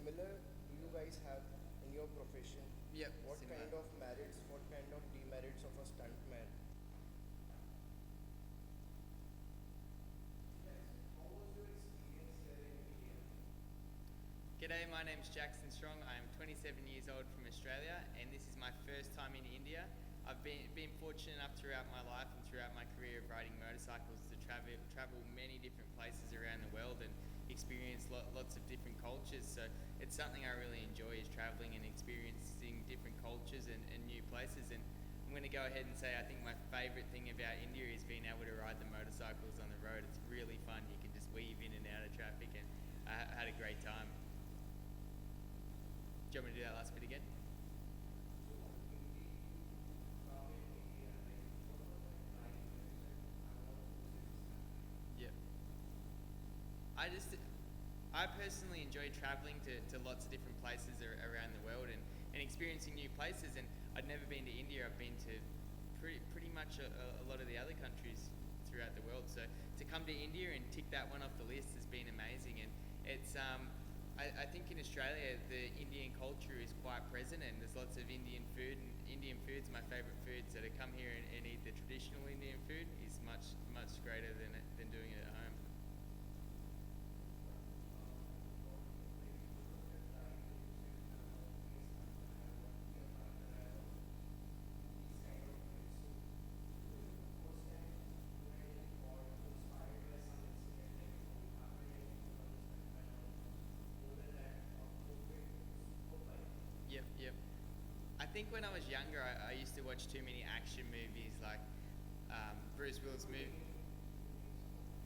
similar do you guys have in your profession? Yep, What similar. kind of merits, what kind of demerits of a stuntman? G'day, my name's Jackson Strong. I'm 27 years old from Australia, and this is my first time in India. I've been fortunate enough throughout my life and throughout my career of riding motorcycles to travel many different places around the world and experience lots of different cultures. So it's something I really enjoy, is traveling and experiencing different cultures and new places. And I'm going to go ahead and say I think my favourite thing about India is being able to ride the motorcycles on the road. It's really fun. You can just weave in and out of traffic, and I had a great time. Do you want me to do that last bit again? Yeah. I just, I personally enjoy traveling to lots of different places around the world and experiencing new places. And I'd never been to India. I've been to pretty much a lot of the other countries throughout the world. So to come to India and tick that one off the list has been amazing. And it's I think in Australia the Indian culture is quite present, and there's lots of Indian food, and Indian food's my favourite food. So to come here and eat the traditional Indian food is much greater than doing it at home. Yep, yep. I think when I was younger, I used to watch too many action movies like Bruce Willis movie.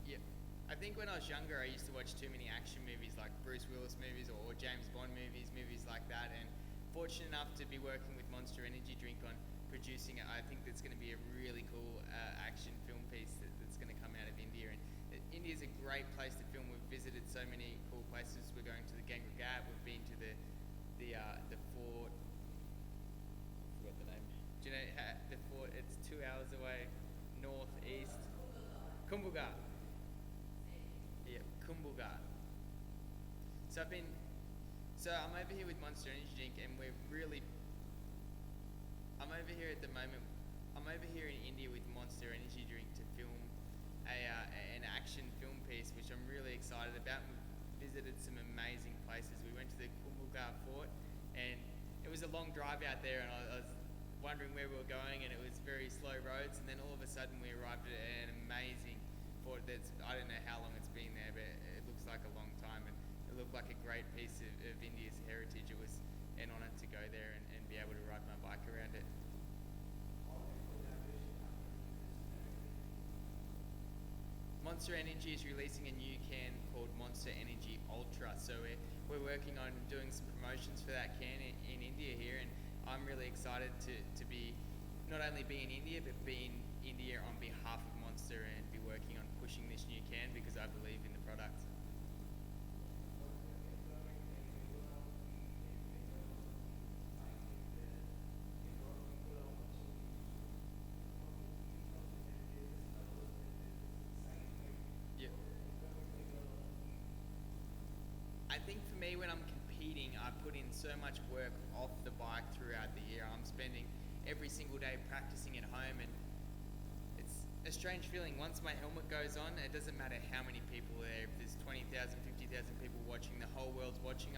Yep. I think when I was younger, I used to watch too many action movies like Bruce Willis movies or James Bond movies like that. And fortunate enough to be working with Monster Energy Drink on producing it, I think that's going to be a really cool action film piece that's going to come out of India. And India is a great place to film. We've visited so many cool places. We're going to the Gangra Ghat. We've been to the fort. I forgot the name. Do you know the fort? It's 2 hours away, northeast. Kumbhaga. Yeah, Kumbhaga. So I've been. So I'm over here with Monster Energy Drink, and we're really. I'm over here at the moment. I'm over here in India with Monster Energy Drink to film an action film piece, which I'm really excited about. We visited some amazing places. We went to the Kumbhaga Fort, and it was a long drive out there, and I was wondering where we were going, and it was very slow roads. And then all of a sudden, we arrived at an amazing fort. I don't know how long it's been there, but it looks like a long time, and it looked like a great piece of India's heritage. It was an honour to go there and be able to ride my bike around it. Monster Energy is releasing a new can called Monster Energy Ultra. So we're working on doing some promotions for that can in India here, and I'm really excited to be not only be in India but be in India on behalf of Monster and be working on pushing this new can because I believe in the product. Yeah. I think for me, when I'm competing, I put in so much work off the bike throughout the year. I'm spending every single day practicing at home, and it's a strange feeling. Once my helmet goes on, it doesn't matter how many people are there. If there's 20,000, 50,000 people watching, the whole world's watching.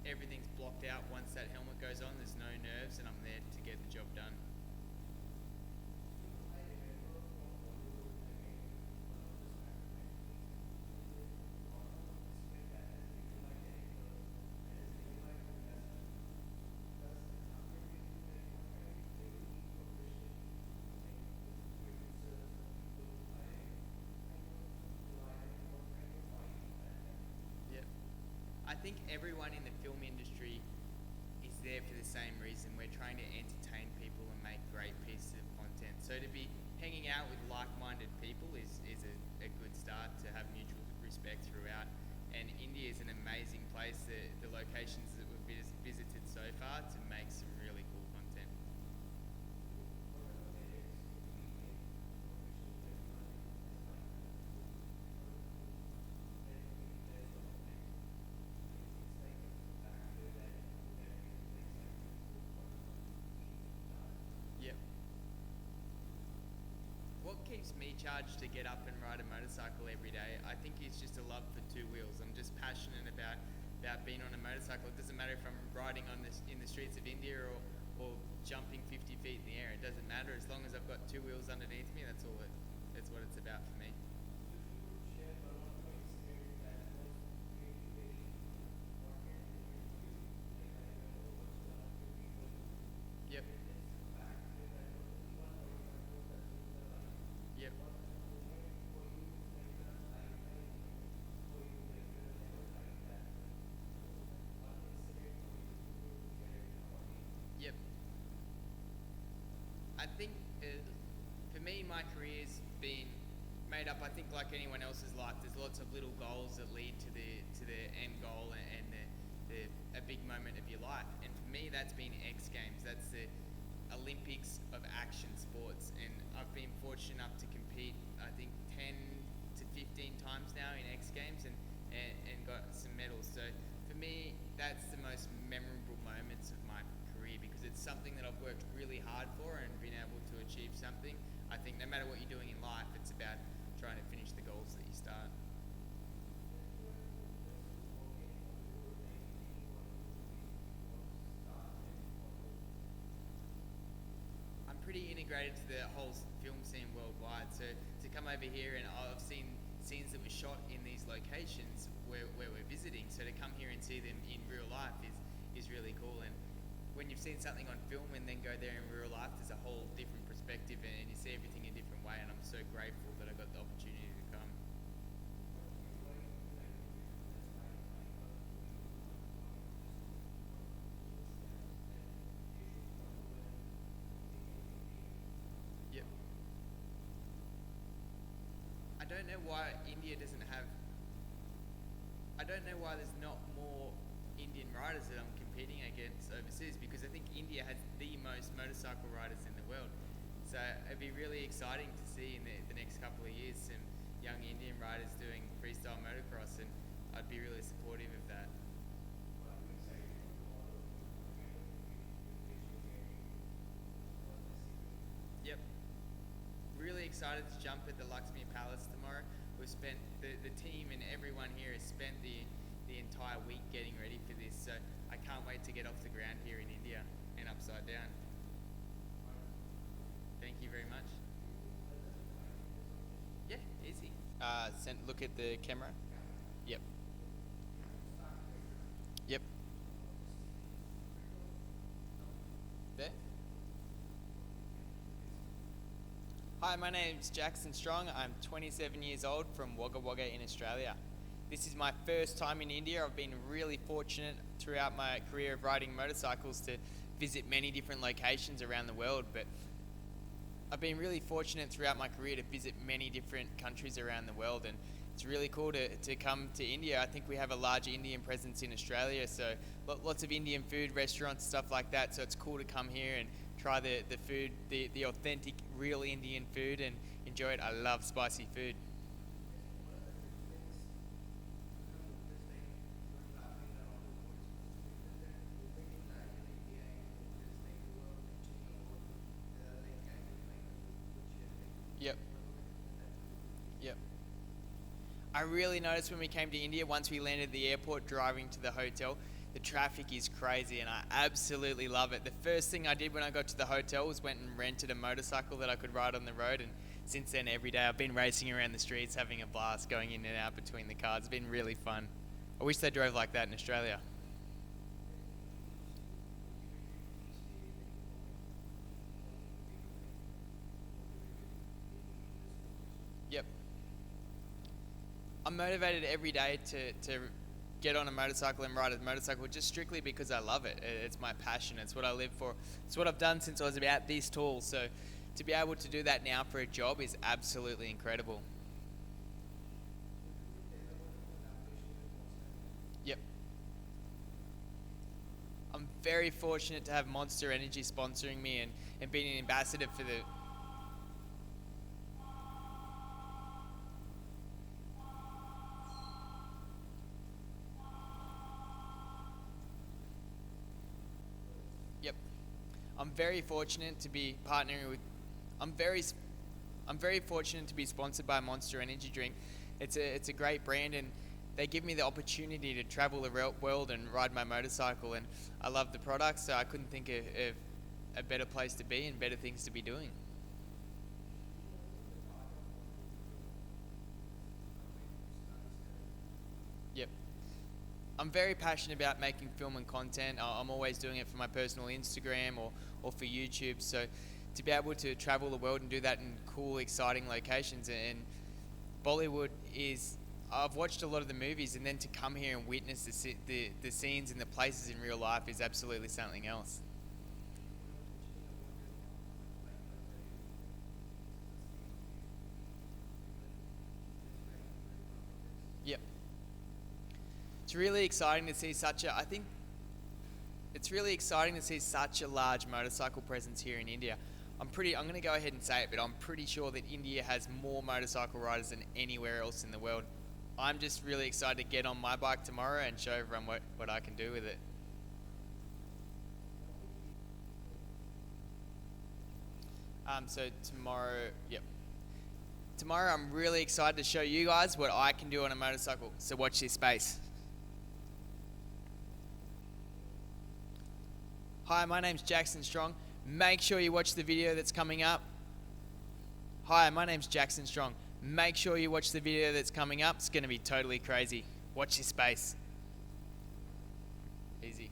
Everything's blocked out. Once that helmet goes on, there's no nerves, and I'm there to get the job done. Yep. I think everyone in the film industry is there for the same reason. We're trying to entertain people and make great pieces of content. So to be hanging out with like-minded people is a good start to have mutual respect throughout. And India is an amazing place. The locations that we've visited so far to make some really cool content. keeps me charged to get up and ride a motorcycle every day, I think it's just a love for two wheels. I'm just passionate about being on a motorcycle. It doesn't matter if I'm riding on this in the streets of India or jumping 50 feet in the air. It doesn't matter as long as I've got two wheels underneath me. That's what it's about for me. Yep. Yep. Yep. I think for me, my career's been made up. I think like anyone else's life, there's lots of little goals that lead to the end goal and a big moment of your life. And for me, that's been X Games. That's the Olympics of action sports. And I've been fortunate enough to compete, I think, 10 to 15 times now in X Games and got some medals. So for me, that's the most memorable moments of my career because it's something that I've worked really hard for and been able to achieve something. I think no matter what you're doing in life, it's about trying to finish the goals that you start. I'm pretty integrated to the whole film scene worldwide. So to come over here and I've seen scenes that were shot in these locations where we're visiting. So to come here and see them in real life is really cool. And when you've seen something on film and then go there in real life, there's a whole different perspective and you see everything in a different way. And I'm so grateful that I got the opportunity to come. Yep. I don't know why India doesn't have. I don't know why there's not more Indian riders that I'm competing against overseas because I think India has the most motorcycle riders in the world. So it'd be really exciting to see in the next couple of years some young Indian riders doing freestyle motocross, and I'd be really supportive of that. Yep. Really excited to jump at the Lakshmi Palace tomorrow. We've spent the team and everyone here has spent the entire week getting ready for this. So I can't wait to get off the ground here in India and upside down. Thank you very much. Yeah, easy. Look at the camera. Yep. Yep. There. Hi, my name's Jackson Strong. I'm 27 years old from Wagga Wagga in Australia. This is my first time in India. I've been really fortunate throughout my career of riding motorcycles to visit many different locations around the world, but I've been really fortunate throughout my career to visit many different countries around the world, and it's really cool to come to India. I think we have a large Indian presence in Australia, so lots of Indian food, restaurants, stuff like that, so it's cool to come here and try the food, the authentic, real Indian food and enjoy it. I love spicy food. Yep. Yep. I really noticed when we came to India, once we landed at the airport driving to the hotel, the traffic is crazy and I absolutely love it. The first thing I did when I got to the hotel was went and rented a motorcycle that I could ride on the road, and since then every day I've been racing around the streets having a blast going in and out between the cars. It's been really fun. I wish they drove like that in Australia. Yep. I'm motivated every day to get on a motorcycle and ride a motorcycle just strictly because I love it. It's my passion. It's what I live for. It's what I've done since I was about this tall. So to be able to do that now for a job is absolutely incredible. Yep. I'm very fortunate to have Monster Energy sponsoring me and being an ambassador for the. Yep. I'm very fortunate to be partnering with. I'm very I'm very fortunate to be sponsored by Monster Energy Drink. It's a great brand, and they give me the opportunity to travel the world and ride my motorcycle. And I love the product, so I couldn't think of a better place to be and better things to be doing. Yep. I'm very passionate about making film and content. I'm always doing it for my personal Instagram or for YouTube. So to be able to travel the world and do that in cool, exciting locations, and Bollywood is. I've watched a lot of the movies, and then to come here and witness the scenes and the places in real life is absolutely something else. Yep. It's really exciting to see such a. I think it's really exciting to see such a large motorcycle presence here in India. I'm going to go ahead and say it, but I'm pretty sure that India has more motorcycle riders than anywhere else in the world. I'm just really excited to get on my bike tomorrow and show everyone what I can do with it. So tomorrow, yep. Tomorrow I'm really excited to show you guys what I can do on a motorcycle. So watch this space. Hi, my name's Jackson Strong. Make sure you watch the video that's coming up. Hi, my name's Jackson Strong. Make sure you watch the video that's coming up. It's going to be totally crazy. Watch this space. Easy.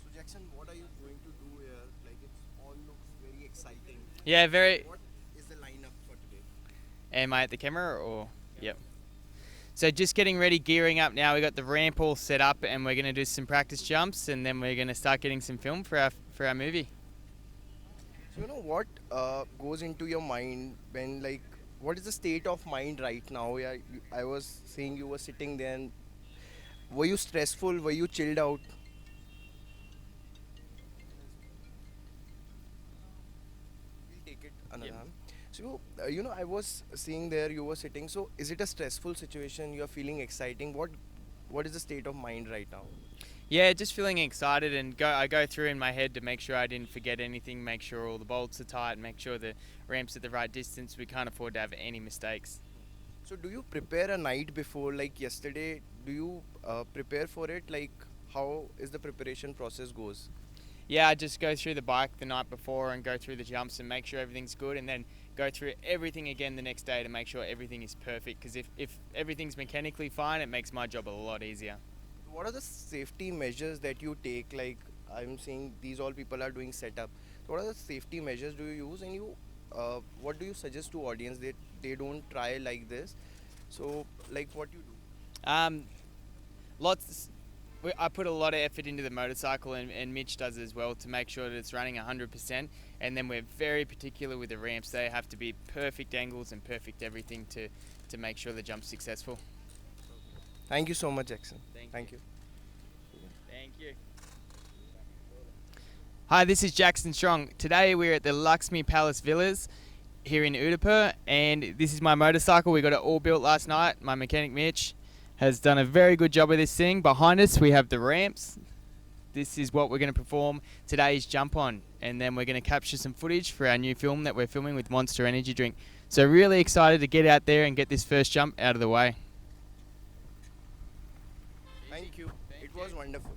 So Jackson, what are you going to do here? Like it all looks very exciting. Yeah, very. What is the lineup for today? Am I at the camera or? Yeah. Yep. So just getting ready, gearing up now. We got the ramp all set up, and we're going to do some practice jumps, and then we're going to start getting some film for our movie. So you know what goes into your mind when like what is the state of mind right now? Yeah, I was saying you were sitting there. And were you stressful? Were you chilled out? We'll take it another Yep. time. So you know I was seeing there you were sitting. So is it a stressful situation? You are feeling exciting. What is the state of mind right now? Yeah, just feeling excited, and I go through in my head to make sure I didn't forget anything, make sure all the bolts are tight, make sure the ramp's at the right distance. We can't afford to have any mistakes. So do you prepare a night before, like yesterday? Do you prepare for it? Like how is the preparation process goes? Yeah, I just go through the bike the night before and go through the jumps and make sure everything's good, and then go through everything again the next day to make sure everything is perfect. Because if everything's mechanically fine, it makes my job a lot easier. What are the safety measures that you take? Like I'm seeing these all people are doing setup. So what are the safety measures do you use? And you, what do you suggest to audience that they don't try like this? So like what you do? Um, lots. I put a lot of effort into the motorcycle, and Mitch does as well, to make sure that it's running 100%. And then we're very particular with the ramps; they have to be perfect angles and perfect everything to make sure the jump's successful. Thank you so much, Jackson. Thank you. Thank you. Thank you. Hi, this is Jackson Strong. Today we're at the Lakshmi Palace Villas here in Udaipur, and this is my motorcycle. We got it all built last night. My mechanic Mitch has done a very good job of this thing. Behind us we have the ramps. This is what we're going to perform today's jump on, and then we're going to capture some footage for our new film that we're filming with Monster Energy Drink. So really excited to get out there and get this first jump out of the way. Thank you. It was wonderful.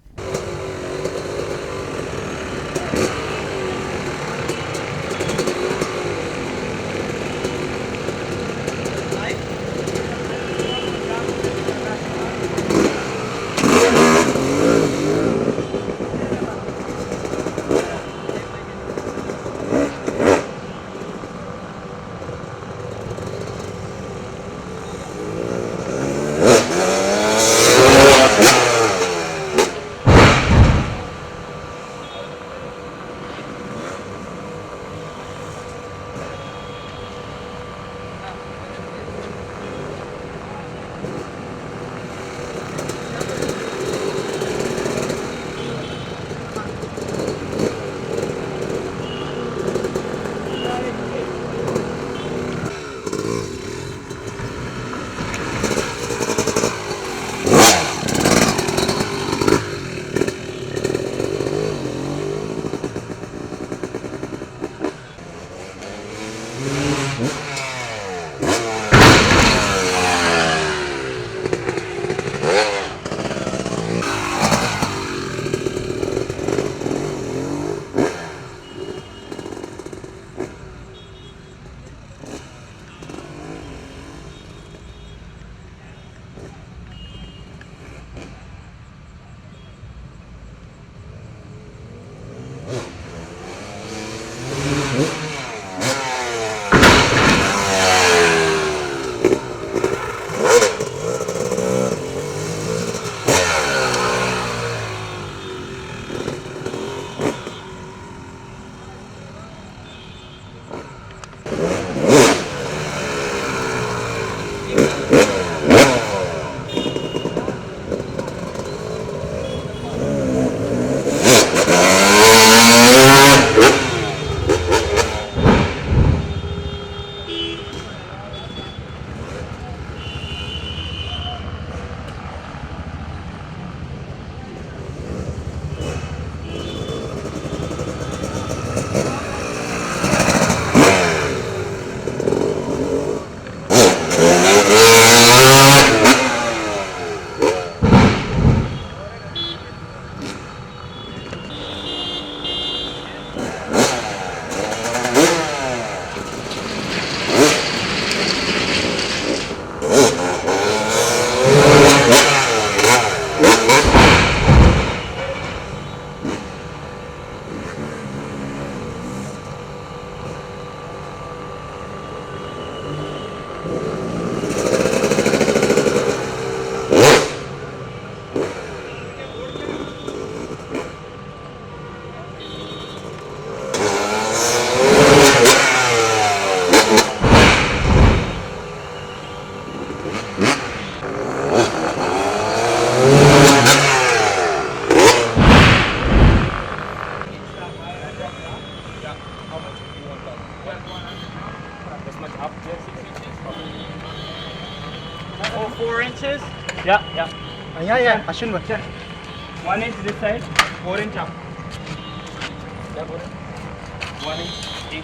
Oh, 4 inches? Yeah, yeah. Yeah, yeah. Ashwin, bachcha. 1 inch this side, 4 inch up. Yeah, 4 inch. 1 inch in.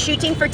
Shooting for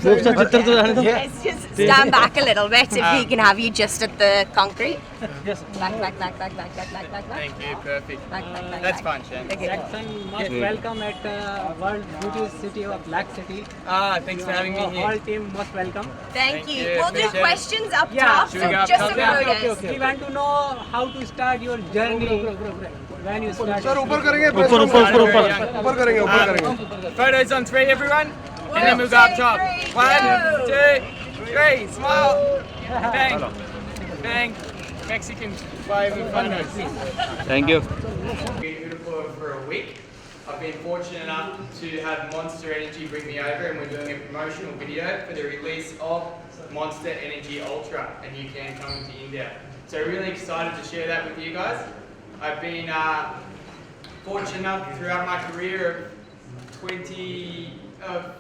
Let's just stand back a little bit if we can have you just at the concrete. Yes. Back. Thank you. Perfect. Back. That's fine, Shan. Okay. Jackson, most welcome at World Beauty City of Black City. Thanks for having me All here. team most welcome. Thank Thank you. you. We'll do Appreciate it. questions up Yeah. top, Should so we go up just top? about Okay, us. We want to know how to start your journey. When you start. Sir ऊपर करेंगे ऊपर करेंगे Photos on 3, everyone. And then we'll go up top. 1, 2, 3. Smile. Bang. Bang. Mexican wave in front of us. Thank you. Been beautiful for a week. I've been fortunate enough to have Monster Energy bring me over, and we're doing a promotional video for the release of Monster Energy Ultra, and you can come to India. So really excited to share that with you guys. I've been fortunate enough throughout my career of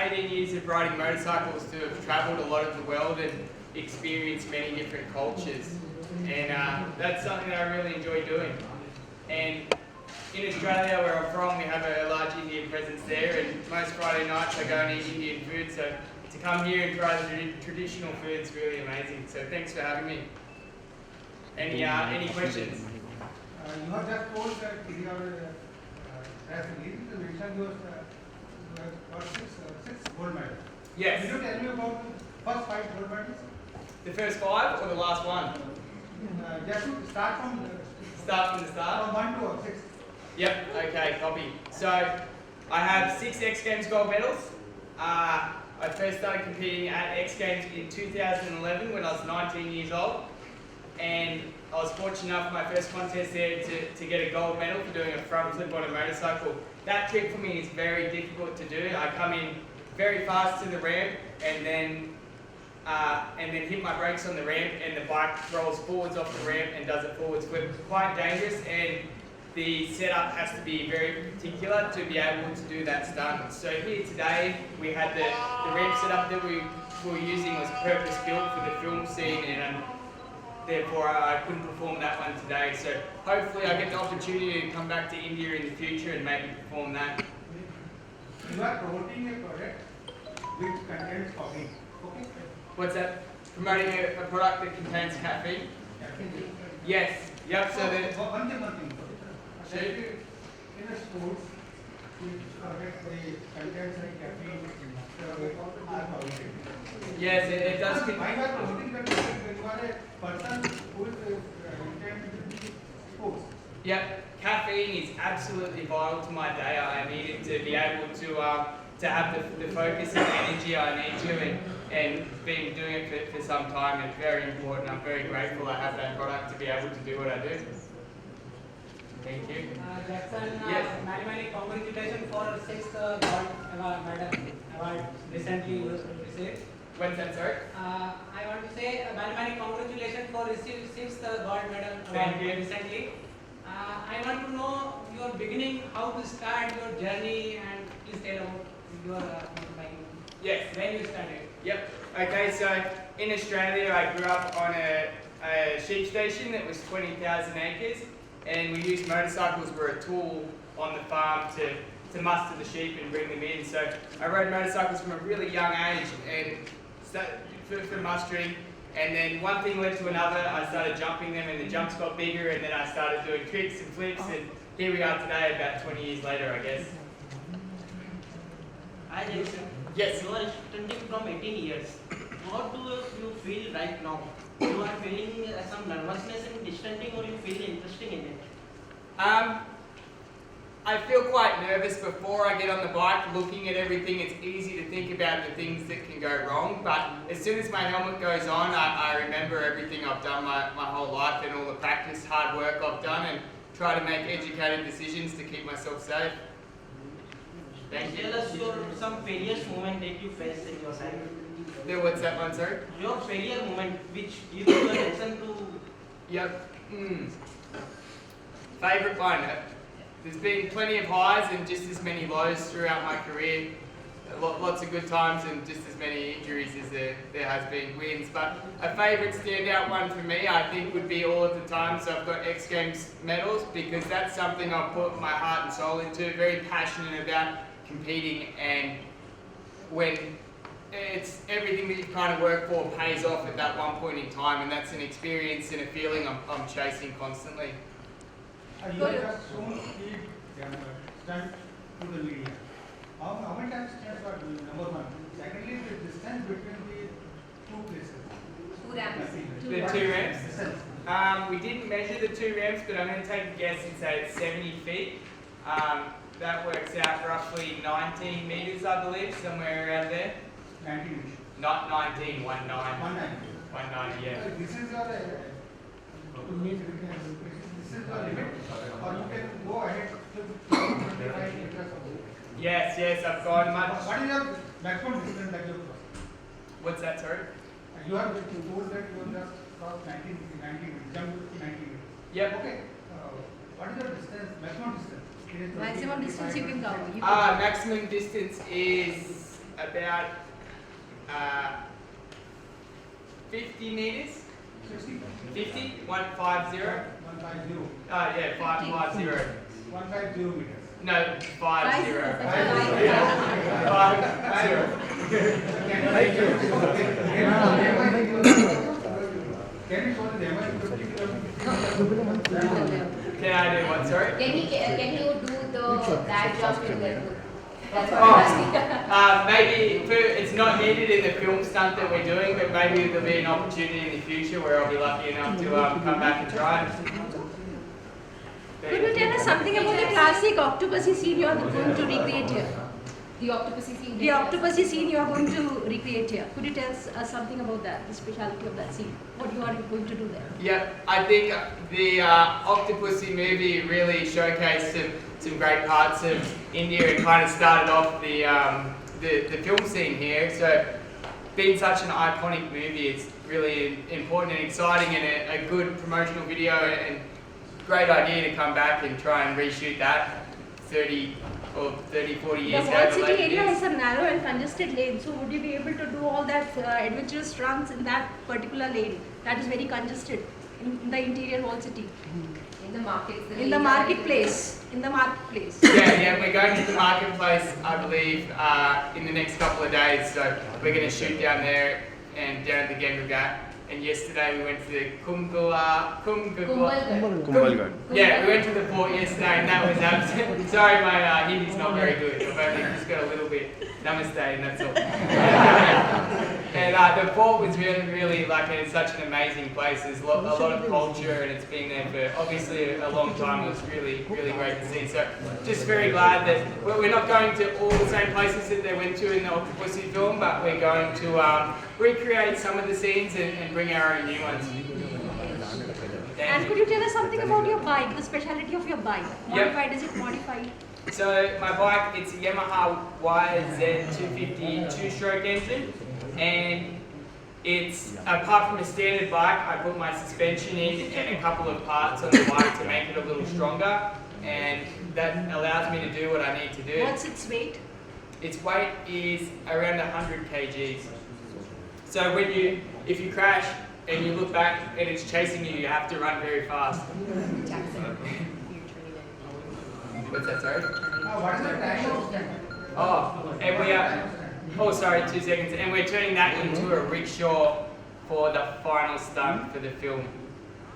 18 years of riding motorcycles to have travelled a lot of the world and experienced many different cultures. And that's something that I really enjoy doing. And in Australia, where I'm from, we have a large Indian presence there, and most Friday nights I go and eat Indian food, so to come here and try the traditional food is really amazing. So thanks for having me. Any questions? You have just told that we are as a lead to mention you got six gold medals. Yes. Can you tell me about the first 5 gold medals? The first 5 or the last one? Just to start from Start from the start? from 1 to 6. Yep, okay, copy. So, I have 6 X Games gold medals. I first started competing at X Games in 2011 when I was 19 years old. And I was fortunate enough for my first contest there to get a gold medal for doing a front flip on a motorcycle. That trick for me is very difficult to do. I come in very fast to the ramp and then hit my brakes on the ramp, and the bike rolls forwards off the ramp and does a forwards flip. Quite dangerous, and the setup has to be very particular to be able to do that stunt. So here today we had the ramp setup that we were using was purpose built for the film scene, and therefore I couldn't perform that one today. So hopefully I get the opportunity to come back to India in the future and maybe perform that. You are promoting a product which contains coffee. Okay? What's that? Promoting a product that contains caffeine? Yes. Yep. So that. One thing. Sure. In a sports, which product contains like caffeine, are promoted. Yes, it does. Why you are promoting that product when you are a person who is intended to be sports? Yep. Caffeine is absolutely vital to my day. I need it to be able to have the focus and energy I need to, and been doing it for some time. It's very important. I'm very grateful I have that product to be able to do what I do. Thank you. Jackson, Yes. many congratulations for 6th gold medal award recently you received. When's that, sorry? I want to say many congratulations for receiving 6th gold medal Thank award you. recently. I want to know your beginning, how to start your journey, and please tell about your motorbike. Yes. Manual standing. Yep. Okay, so in Australia, I grew up on a sheep station that was 20,000 acres, and we used motorcycles were a tool on the farm to muster the sheep and bring them in. So I rode motorcycles from a really young age and for mustering. And then one thing led to another. I started jumping them, and the jumps got bigger, and then I started doing tricks and flips, and here we are today, about 20 years later, I guess. Hi Jason. Yes. You are stunting from 18 years. What do you feel right now? You are feeling some nervousness in distanting, or you feel interesting in it? I feel quite nervous before I get on the bike. Looking at everything, it's easy to think about the things that can go wrong, but as soon as my helmet goes on, I remember everything I've done my whole life and all the practice, hard work I've done, and try to make educated decisions to keep myself safe. Thank you. Tell us some failures moment that you faced in your life. What's that one, sorry? Your failure moment which gives you a lesson to... Yep. Favourite one? There's been plenty of highs and just as many lows throughout my career. Lots of good times and just as many injuries as there has been wins. But a favourite standout one for me, I think, would be all of the times I've got X Games medals, because that's something I've put my heart and soul into, very passionate about competing, and when it's everything that you've kind of worked for pays off at that one point in time, and that's an experience and a feeling I'm chasing constantly. You have shown speed stunt to the media. How many times stunts are doing? Number one. Secondly, the distance between the two places. Two ramps. The two ramps? We didn't measure the two ramps, but I'm going to take a guess and say it's 70 feet. That works out roughly 19 metres, I believe, somewhere around there. 19 meters. Not 19, 19. 190. 190, yeah. This is your this is your limit, or you can go ahead to 25 meters. Yes, I've gone much. What is your maximum distance that you crossed? What's that, sorry? You have told that you have just crossed 90 meters, jumped to 90 meters. Yep. Okay. What is your distance, maximum distance? It is 20, Maximum distance you can 25 cover. Maximum distance is about 50 metres. 60. 50? 150? 150. Yeah, 550. 150 meters. No, 50. 50. Can you show the demo in 50 kilometers? Can I do what, sorry? Can you do that jump in there? That's what I'm asking. Maybe it's not needed in the film stunt that we're doing, but maybe there'll be an opportunity in the future where I'll be lucky enough to come back and try it. Could you tell us something about the classic octopusy scene you are going to recreate here? The octopusy scene. The octopusy scene you are going to recreate here. Could you tell us something about that, the speciality of that scene? What you are going to do there? Yeah, I think the Octopussy movie really showcased some great parts of India and kind of started off the film scene here. So, being such an iconic movie, it's really important and exciting and a good promotional video and great idea to come back and try and reshoot that 30, 40 years The down whole the city lane. area is a narrow and congested lane, so would you be able to do all that adventurous runs in that particular lane that is very congested in the interior whole city? In the market. In the marketplace. In the marketplace. Yeah, we're going to the marketplace, I believe, in the next couple of days. So we're going to shoot down there and down at the Gangagat. And yesterday we went to the Kumbhalgarh. Yeah, we went to the fort yesterday and that was absolutely... Sorry, my Hindi's not very good. I've only just got a little bit. Namaste and that's all. And the fort was really like it's such an amazing place. There's a lot of culture and it's been there for obviously a long time. It was really great to see. So just very glad that we're not going to all the same places that they went to in the Octopussy film, but we're going to recreate some of the scenes and bring our own new ones. And could you tell us something about your bike, the speciality of your bike? Modified, is it modified? So my bike, it's a Yamaha YZ250 two-stroke engine, and it's, apart from a standard bike, I put my suspension in and a couple of parts on the bike to make it a little stronger, and that allows me to do what I need to do. What's its weight? its weight is around 100 kgs. So if you crash and you look back and it's chasing you, you have to run very fast. What's that, sorry? What is the time of that? Oh, and we are, oh sorry, 2 seconds. And we're turning that into a rickshaw for the final stunt for the film.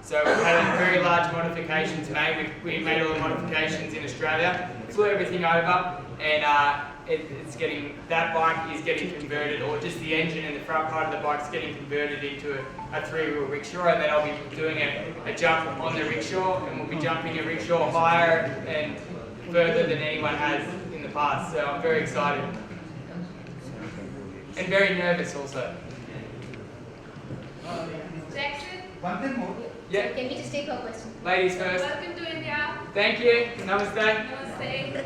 So we've had very large modifications made. We made all the modifications in Australia, flew everything over, and that bike is getting converted, or just the engine and the front part of the bike is getting converted into a 3-wheel rickshaw, and then I'll be doing a jump on the rickshaw, and we'll be jumping a rickshaw higher and further than anyone has in the past. So I'm very excited. And very nervous also. Jackson, One thing more. Yeah, can we just take her question? ladies first. Welcome to India. Thank you. Namaste. Namaste.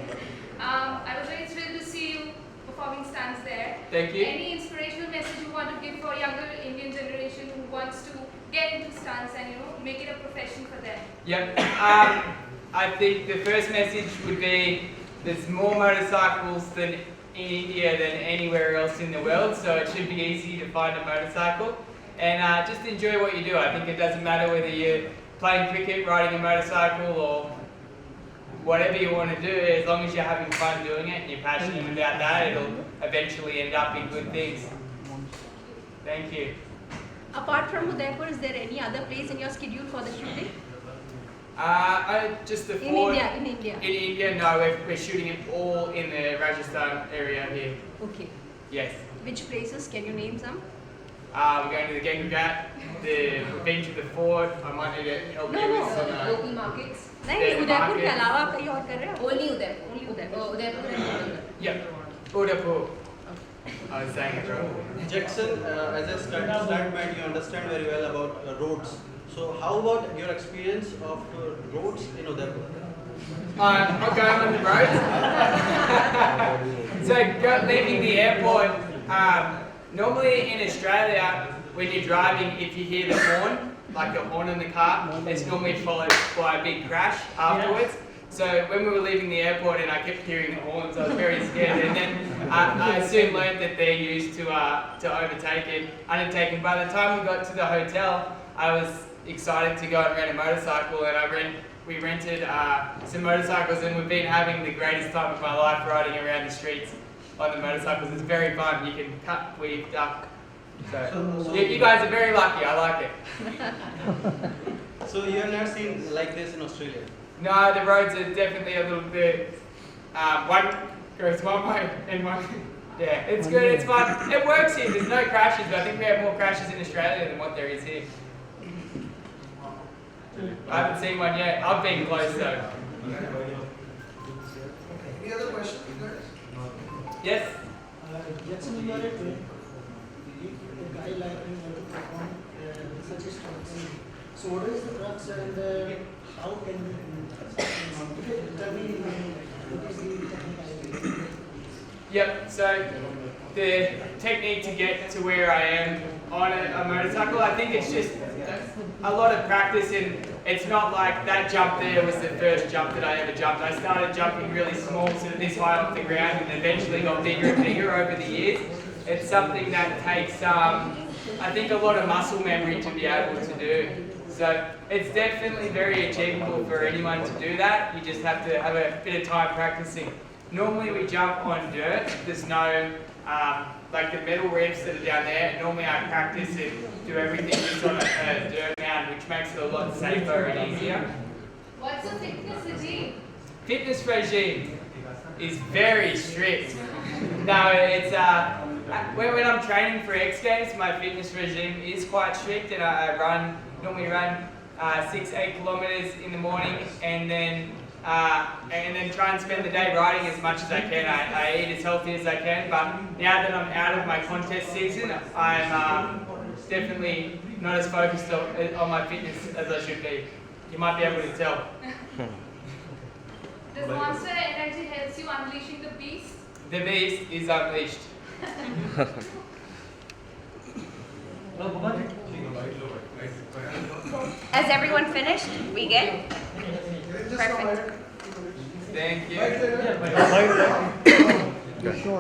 I was very thrilled to see you performing stunts there. Thank you. Any inspirational message you want to give for younger Indian generation who wants to get into stunts and make it a profession for them? Yep. I think the first message would be there's more motorcycles in India than anywhere else in the world, so it should be easy to find a motorcycle. And just enjoy what you do. I think it doesn't matter whether you're playing cricket, riding a motorcycle, or whatever you want to do, as long as you're having fun doing it and you're passionate about that, it'll eventually end up in good things. Thank you. Apart from Udaipur, is there any other place in your schedule for the shooting? Just the In Ford. India, in India. In India, no, we're shooting it all in the Rajasthan area here. Okay. Yes. Which places? Can you name some? We're going to the Gangagat, we've been to the Fort. I might need to help you with some. Local markets. नहीं the Udaipur के markets. अलावा आप कहीं और कर रहे हो? Only Udaipur. Only Udaipur. Udaipur and Udaipur. Yep, Udaipur. I was saying it wrong. Jackson, as a stuntman, you understand very well about roads. So, how about your experience of roads in Udaipur? I'm going on the road. So leaving the airport, normally in Australia, when you're driving, if you hear the horn, like the horn in the car, it's normally followed by a big crash afterwards. So when we were leaving the airport and I kept hearing the horns, I was very scared. And then I soon learned that they're used to overtake it, undertake. And by the time we got to the hotel, I was excited to go and rent a motorcycle, and we rented some motorcycles, and we've been having the greatest time of my life riding around the streets on the motorcycles. It's very fun. You can cut, weave, duck. So you guys are very lucky. I like it. So, you have not seen like this in Australia? No, the roads are definitely a little bit. One goes one way and one. Yeah, it's good. It's fun. It works here. There's no crashes, but I think we have more crashes in Australia than what there is here. I haven't seen one yet. I've been close though. Any other questions, guys? Yes. Jackson, you are a guy like you want to perform such a stunts. So what is the crux and how can you tell me what is the technique? Yep. So the technique to get to where I am on a motorcycle, I think it's just a lot of practice, and it's not like that jump there was the first jump that I ever jumped. I started jumping really small, sort of this high off the ground, and eventually got bigger and bigger over the years. It's something that takes, I think, a lot of muscle memory to be able to do. So it's definitely very achievable for anyone to do that. You just have to have a bit of time practicing. Normally we jump on dirt. There's no, like the metal ramps that are down there. Normally I practice and do everything just on a dirt mound, which makes it a lot safer and easier. What's the fitness regime? Fitness regime is very strict. No, it's when I'm training for X Games, my fitness regime is quite strict, and I normally run 6-8 kilometers in the morning, and then try and spend the day riding as much as I can. I eat as healthy as I can, but now that I'm out of my contest season, I'm definitely not as focused on my fitness as I should be. You might be able to tell. Does Monster Energy helps you unleashing the beast? The beast is unleashed. Has everyone finished? We good? Perfect. Thank you. You're sure?